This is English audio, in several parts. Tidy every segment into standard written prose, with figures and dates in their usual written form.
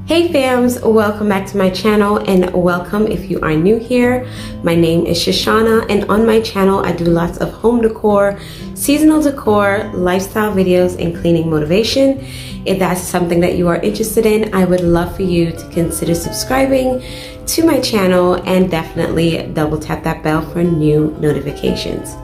Hey fams, welcome back to my channel, and welcome if you are new here. My name is Shushana, and on my channel I do lots of home decor, seasonal decor, lifestyle videos, and cleaning motivation. If that's something that you are interested in, I would love for you to consider subscribing to my channel and definitely double tap that bell for new notifications.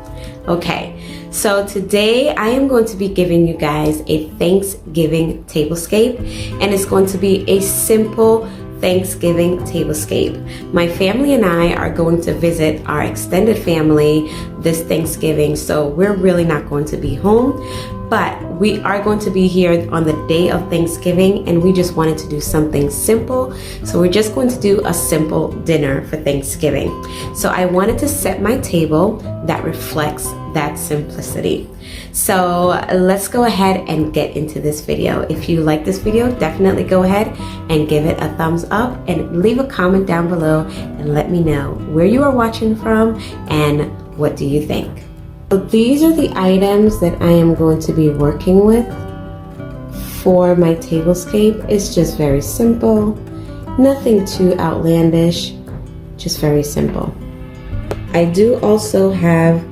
Okay, so today I am going to be giving you guys a Thanksgiving tablescape, and it's going to be a simple Thanksgiving tablescape. My family and I are going to visit our extended family this Thanksgiving, so we're really not going to be home, but we are going to be here on the day of Thanksgiving, and we just wanted to do something simple. So we're just going to do a simple dinner for Thanksgiving. So I wanted to set my table that reflects that simplicity. So let's go ahead and get into this video. If you like this video, definitely go ahead and give it a thumbs up and leave a comment down below and let me know where you are watching from and what do you think. So these are the items that I am going to be working with for my tablescape. It's just very simple, nothing too outlandish, just very simple. I do also have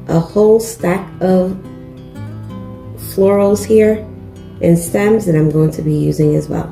a whole stack of florals here and stems that I'm going to be using as well.